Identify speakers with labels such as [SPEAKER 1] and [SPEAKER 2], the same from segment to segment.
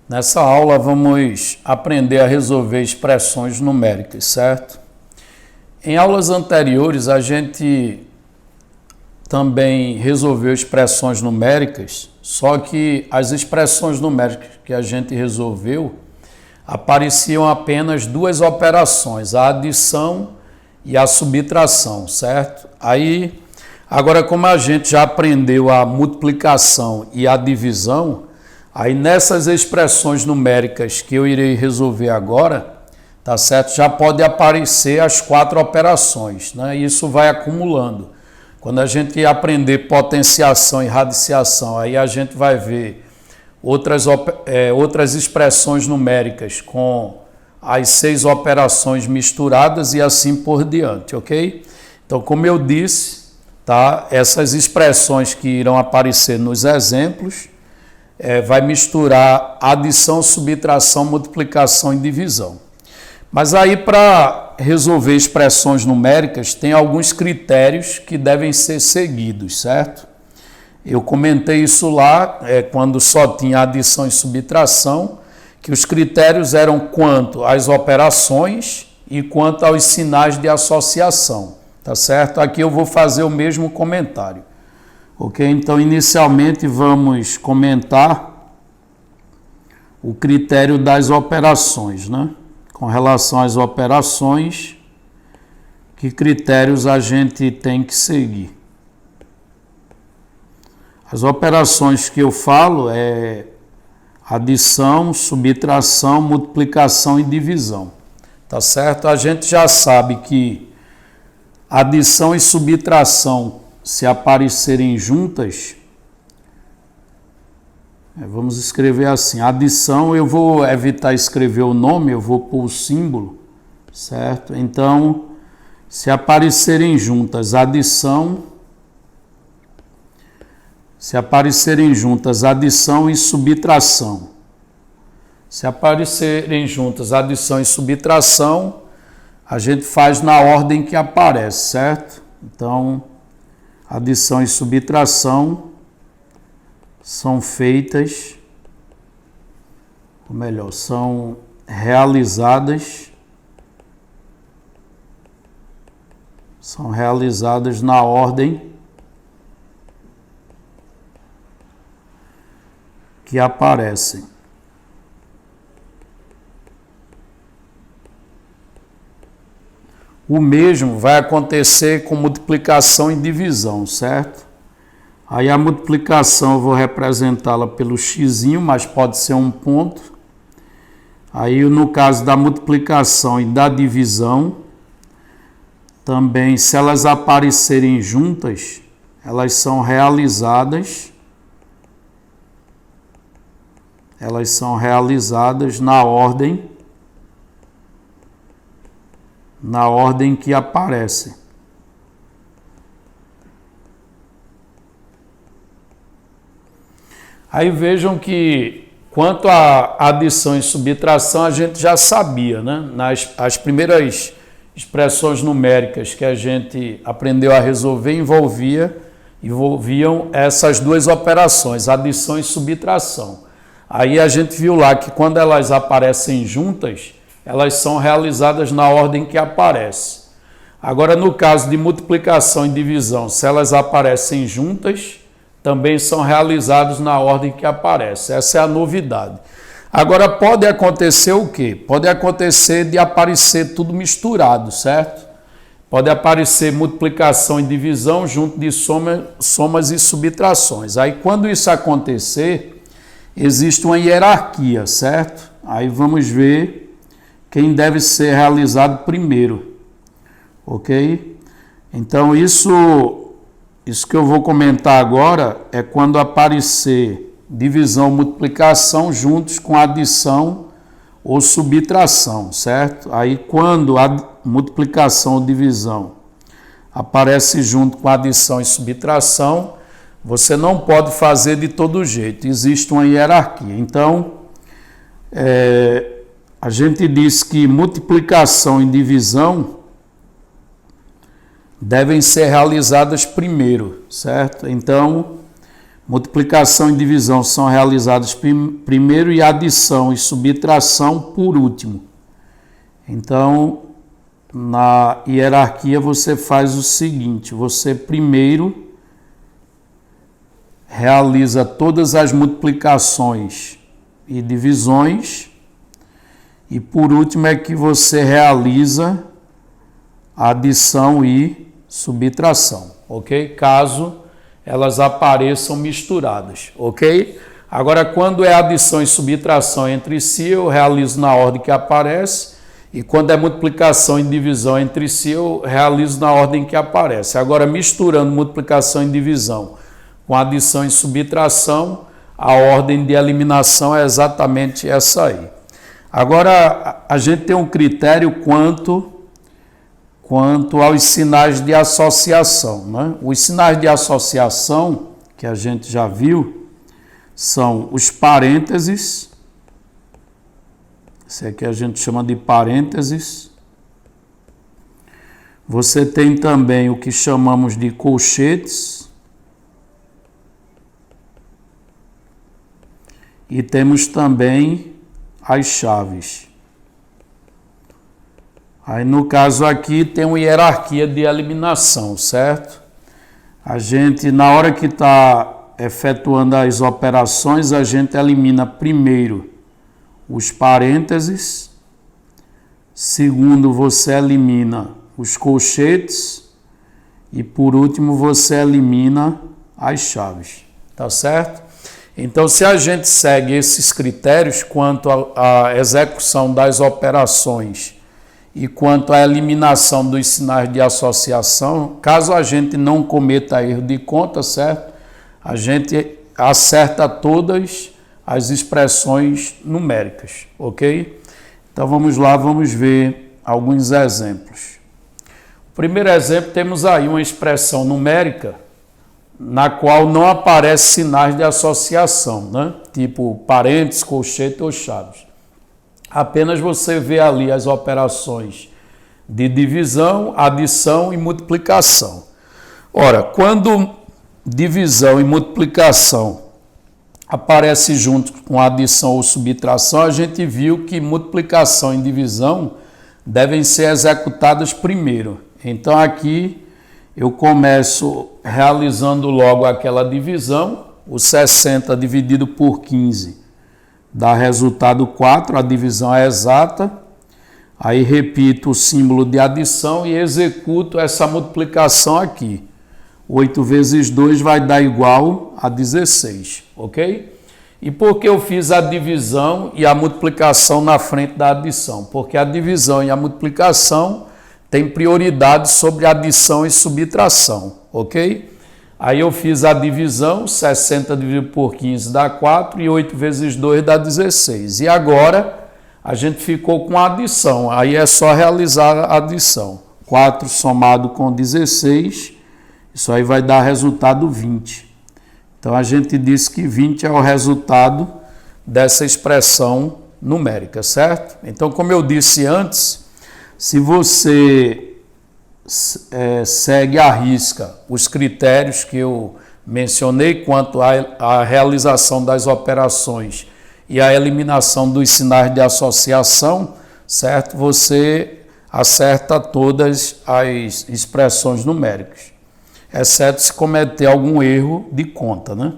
[SPEAKER 1] Nessa aula vamos aprender a resolver expressões numéricas, certo? Em aulas anteriores a gente também resolveu expressões numéricas, só que as expressões numéricas que a gente resolveu apareciam apenas duas operações, a adição e a subtração, certo? Agora como a gente já aprendeu a multiplicação e a divisão, aí nessas expressões numéricas que eu irei resolver agora, tá certo? Já pode aparecer as quatro operações, né? Isso vai acumulando. Quando a gente aprender potenciação e radiciação, aí a gente vai ver outras expressões numéricas com as 6 operações misturadas e assim por diante, ok? Então, como eu disse, tá? Essas expressões que irão aparecer nos exemplos vai misturar adição, subtração, multiplicação e divisão. Mas aí, para resolver expressões numéricas, tem alguns critérios que devem ser seguidos, certo? Eu comentei isso lá, quando só tinha adição e subtração, que os critérios eram quanto às operações e quanto aos sinais de associação, tá certo? Aqui eu vou fazer o mesmo comentário, ok? Então, inicialmente, vamos comentar o critério das operações, né? Com relação às operações, que critérios a gente tem que seguir? As operações que eu falo é adição, subtração, multiplicação e divisão, tá certo? A gente já sabe que adição e subtração, se aparecerem juntas, vamos escrever assim, adição, eu vou evitar escrever o nome, eu vou pôr o símbolo, certo? Então, se aparecerem juntas adição e subtração. Se aparecerem juntas adição e subtração, a gente faz na ordem que aparece, certo? Então, adição e subtração são feitas, ou melhor, são realizadas na ordem que aparecem. O mesmo vai acontecer com multiplicação e divisão, certo? Aí a multiplicação eu vou representá-la pelo xizinho, mas pode ser um ponto. Aí no caso da multiplicação e da divisão, também se elas aparecerem juntas, elas são realizadas na ordem que aparece. Aí vejam que quanto à adição e subtração a gente já sabia, né? As primeiras expressões numéricas que a gente aprendeu a resolver envolviam essas duas operações, adição e subtração. Aí a gente viu lá que quando elas aparecem juntas, elas são realizadas na ordem que aparece. Agora, no caso de multiplicação e divisão, se elas aparecem juntas, também são realizados na ordem que aparece. Essa é a novidade. Agora, pode acontecer o quê? Pode acontecer de aparecer tudo misturado, certo? Pode aparecer multiplicação e divisão junto de somas e subtrações. Aí, quando isso acontecer, existe uma hierarquia, certo? Aí vamos ver quem deve ser realizado primeiro, ok? Então, isso que eu vou comentar agora é quando aparecer divisão, multiplicação juntos com adição ou subtração, certo? Aí quando a multiplicação ou divisão aparece junto com adição e subtração, você não pode fazer de todo jeito, existe uma hierarquia. Então, a gente diz que multiplicação e divisão devem ser realizadas primeiro, certo? Então, Multiplicação e divisão são realizadas primeiro e adição e subtração por último. Então, na hierarquia você faz o seguinte, você primeiro realiza todas as multiplicações e divisões e por último é que você realiza a adição e subtração, ok? Caso elas apareçam misturadas, ok? Agora, quando é adição e subtração entre si, eu realizo na ordem que aparece, e quando é multiplicação e divisão entre si, eu realizo na ordem que aparece. Agora, misturando multiplicação e divisão com adição e subtração, a ordem de eliminação é exatamente essa aí. Agora, a gente tem um critério quanto aos sinais de associação, né? Os sinais de associação, que a gente já viu, são os parênteses, esse aqui a gente chama de parênteses. Você tem também o que chamamos de colchetes. E temos também as chaves. Aí no caso aqui tem uma hierarquia de eliminação, certo? A gente, na hora que está efetuando as operações, a gente elimina primeiro os parênteses, segundo você elimina os colchetes e por último você elimina as chaves, tá certo? Então, se a gente segue esses critérios quanto à execução das operações e quanto à eliminação dos sinais de associação, caso a gente não cometa erro de conta, certo? A gente acerta todas as expressões numéricas, ok? Então vamos lá, vamos ver alguns exemplos. O primeiro exemplo, temos aí uma expressão numérica na qual não aparece sinais de associação, né? Tipo parênteses, colchete ou chaves. Apenas você vê ali as operações de divisão, adição e multiplicação. Ora, quando divisão e multiplicação aparece junto com adição ou subtração, a gente viu que multiplicação e divisão devem ser executadas primeiro. Então aqui eu começo realizando logo aquela divisão, o 60 dividido por 15 dá resultado 4, a divisão é exata. Aí repito o símbolo de adição e executo essa multiplicação aqui. 8 vezes 2 vai dar igual a 16, ok? E por que eu fiz a divisão e a multiplicação na frente da adição? Porque a divisão e a multiplicação têm prioridade sobre adição e subtração, ok? Aí eu fiz a divisão, 60 dividido por 15 dá 4 e 8 vezes 2 dá 16. E agora a gente ficou com a adição, aí é só realizar a adição. 4 somado com 16, isso aí vai dar resultado 20. Então a gente disse que 20 é o resultado dessa expressão numérica, certo? Então, como eu disse antes, se você segue à risca os critérios que eu mencionei quanto à realização das operações e à eliminação dos sinais de associação, certo? Você acerta todas as expressões numéricas, exceto se cometer algum erro de conta, né?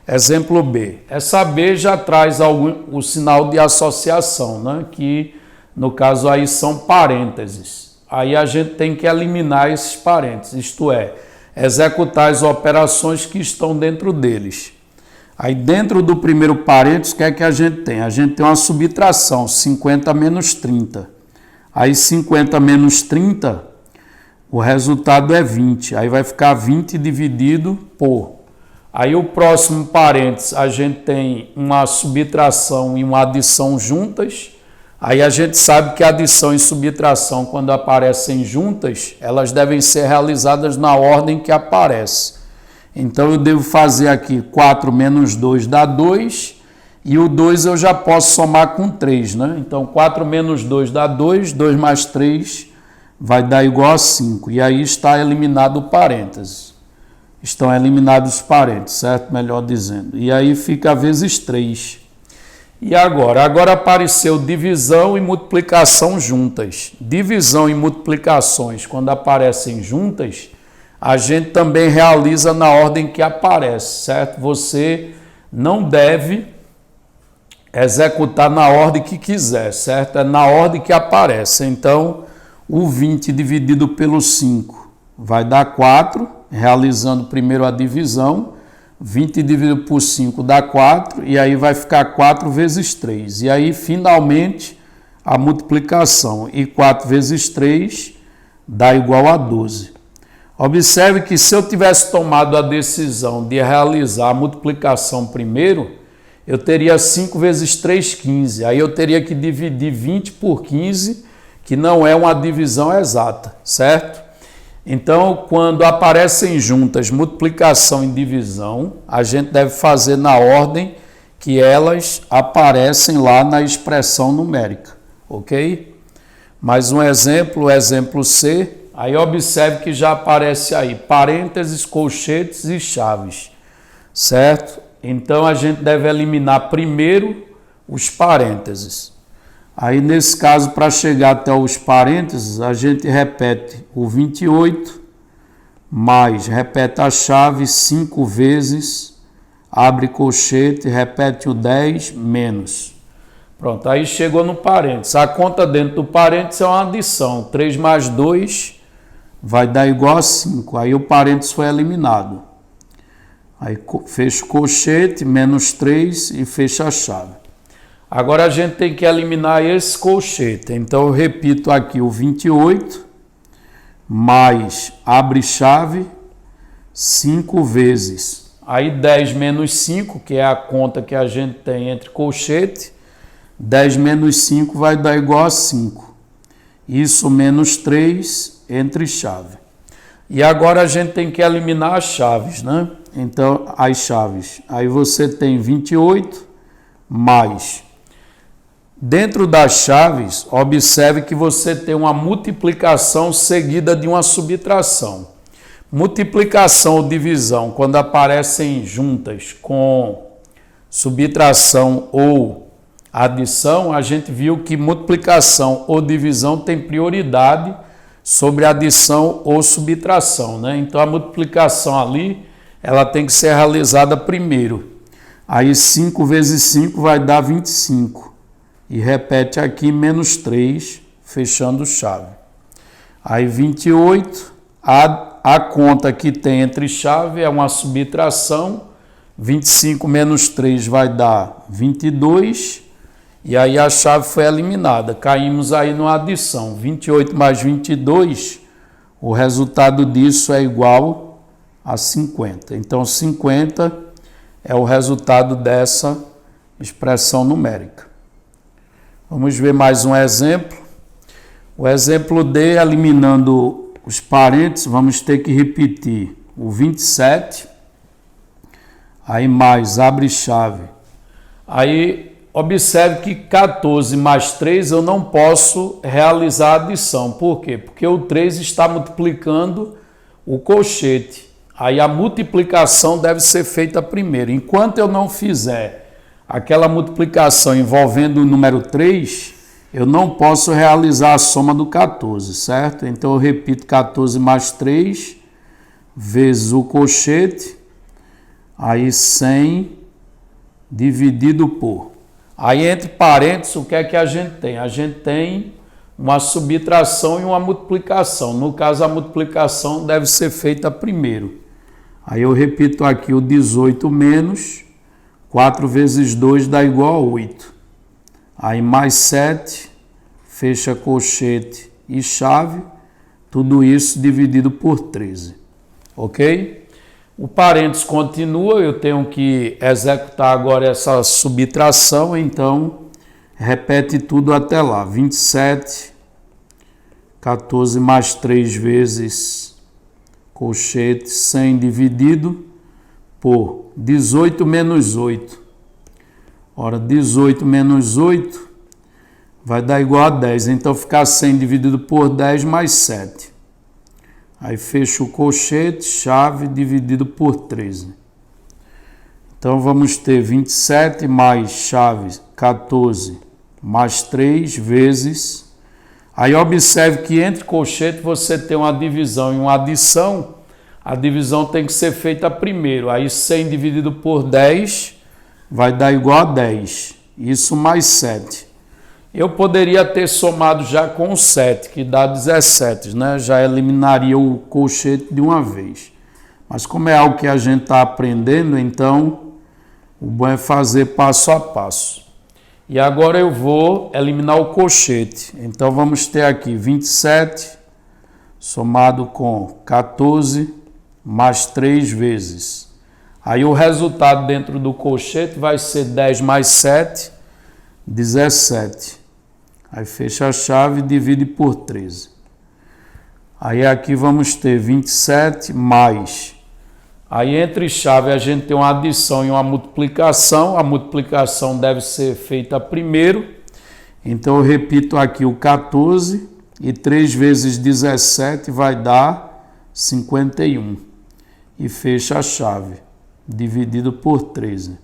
[SPEAKER 1] Exemplo B. Essa B já traz o sinal de associação, né? Que no caso aí são parênteses. Aí a gente tem que eliminar esses parênteses, isto é, executar as operações que estão dentro deles. Aí dentro do primeiro parênteses, o que é que a gente tem? A gente tem uma subtração, 50 menos 30. Aí 50 menos 30, o resultado é 20. Aí vai ficar 20 dividido por. Aí o próximo parênteses, a gente tem uma subtração e uma adição juntas. Aí a gente sabe que adição e subtração, quando aparecem juntas, elas devem ser realizadas na ordem que aparece. Então eu devo fazer aqui 4 menos 2 dá 2, e o 2 eu já posso somar com 3, né? Então 4 menos 2 dá 2, 2 mais 3 vai dar igual a 5, e aí está eliminado o parênteses. estão eliminados os parentes, certo? Melhor dizendo. E aí fica vezes 3. E agora? Agora apareceu divisão e multiplicação juntas. Divisão e multiplicações, quando aparecem juntas, a gente também realiza na ordem que aparece, certo? Você não deve executar na ordem que quiser, certo? É na ordem que aparece. Então, o 20 dividido pelo 5 vai dar 4, realizando primeiro a divisão. 20 dividido por 5 dá 4, e aí vai ficar 4 vezes 3. E aí, finalmente, a multiplicação. E 4 vezes 3 dá igual a 12. Observe que se eu tivesse tomado a decisão de realizar a multiplicação primeiro, eu teria 5 vezes 3, 15. Aí eu teria que dividir 20 por 15, que não é uma divisão exata, certo? Então, quando aparecem juntas multiplicação e divisão, a gente deve fazer na ordem que elas aparecem lá na expressão numérica, ok? Mais um exemplo, o exemplo C. Aí observe que já aparece aí parênteses, colchetes e chaves, certo? Então, a gente deve eliminar primeiro os parênteses. Aí, nesse caso, para chegar até os parênteses, a gente repete o 28, mais, repete a chave 5 vezes, abre colchete, repete o 10, menos. Pronto, aí chegou no parênteses. A conta dentro do parênteses é uma adição. 3 mais 2 vai dar igual a 5. Aí o parênteses foi eliminado. Aí fecha o colchete, menos 3 e fecha a chave. Agora a gente tem que eliminar esse colchete. Então eu repito aqui o 28, mais, abre chave, 5 vezes. Aí 10 menos 5, que é a conta que a gente tem entre colchete, 10 menos 5 vai dar igual a 5. Isso menos 3 entre chave. E agora a gente tem que eliminar as chaves, né? Então, as chaves. Aí você tem 28 mais. Dentro das chaves, observe que você tem uma multiplicação seguida de uma subtração. Multiplicação ou divisão, quando aparecem juntas com subtração ou adição, a gente viu que multiplicação ou divisão tem prioridade sobre adição ou subtração, né? Então, a multiplicação ali, ela tem que ser realizada primeiro. Aí, 5 vezes 5 vai dar 25. E repete aqui, menos 3, fechando chave. Aí, 28, a conta que tem entre chave é uma subtração. 25 menos 3 vai dar 22. E aí a chave foi eliminada. Caímos aí numa adição. 28 mais 22, o resultado disso é igual a 50. Então, 50 é o resultado dessa expressão numérica. Vamos ver mais um exemplo. O exemplo D, eliminando os parênteses, vamos ter que repetir o 27. Aí mais, abre chave. Aí, observe que 14 mais 3 eu não posso realizar a adição. Por quê? Porque o 3 está multiplicando o colchete. Aí a multiplicação deve ser feita primeiro. Enquanto eu não fizer aquela multiplicação envolvendo o número 3, eu não posso realizar a soma do 14, certo? Então eu repito 14 mais 3 vezes o colchete, aí 100 dividido por. Aí entre parênteses, o que é que a gente tem? A gente tem uma subtração e uma multiplicação. No caso, a multiplicação deve ser feita primeiro. Aí eu repito aqui o 18 menos 4 vezes 2 dá igual a 8. Aí mais 7, fecha colchete e chave, tudo isso dividido por 13. Ok? O parênteses continua, eu tenho que executar agora essa subtração, então repete tudo até lá. 27, 14 mais 3 vezes colchete, 100 dividido por 18 menos 8. Ora, 18 menos 8 vai dar igual a 10. Então, ficar 100 dividido por 10 mais 7. Aí fecha o colchete, chave dividido por 13. Então vamos ter 27 mais chave 14 mais 3 vezes. Aí observe que entre colchete você tem uma divisão e uma adição. A divisão tem que ser feita primeiro. Aí 100 dividido por 10 vai dar igual a 10. Isso mais 7. Eu poderia ter somado já com o 7, que dá 17, né? Já eliminaria o colchete de uma vez. Mas como é algo que a gente está aprendendo, então o bom é fazer passo a passo. E agora eu vou eliminar o colchete. Então vamos ter aqui 27 somado com 14 mais 3 vezes. Aí o resultado dentro do colchete vai ser 10 mais 7, 17. Aí fecha a chave e divide por 13. Aí aqui vamos ter 27 mais. Aí entre chave a gente tem uma adição e uma multiplicação. A multiplicação deve ser feita primeiro. Então eu repito aqui o 14 e 3 vezes 17 vai dar 51. E fecha a chave, dividido por 13.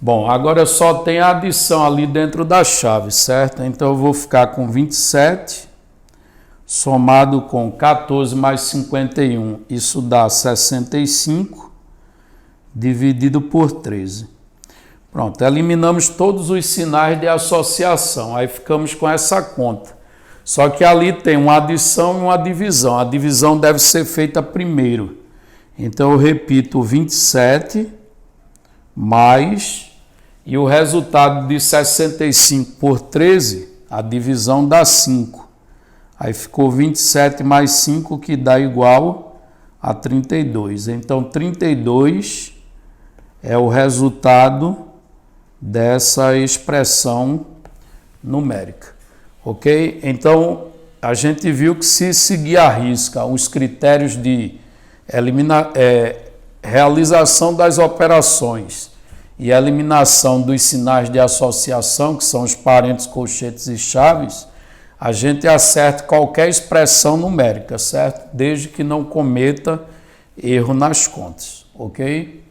[SPEAKER 1] Bom, agora só tem a adição ali dentro da chave, certo? Então eu vou ficar com 27 somado com 14 mais 51, isso dá 65, dividido por 13. Pronto, eliminamos todos os sinais de associação, aí ficamos com essa conta. Só que ali tem uma adição e uma divisão. A divisão deve ser feita primeiro. Então eu repito 27 mais... E o resultado de 65 por 13, a divisão dá 5. Aí ficou 27 mais 5, que dá igual a 32. Então, 32 é o resultado dessa expressão numérica. Ok? Então, a gente viu que se seguir à risca os critérios de realização das operações e a eliminação dos sinais de associação, que são os parênteses, colchetes e chaves, a gente acerta qualquer expressão numérica, certo? Desde que não cometa erro nas contas, ok?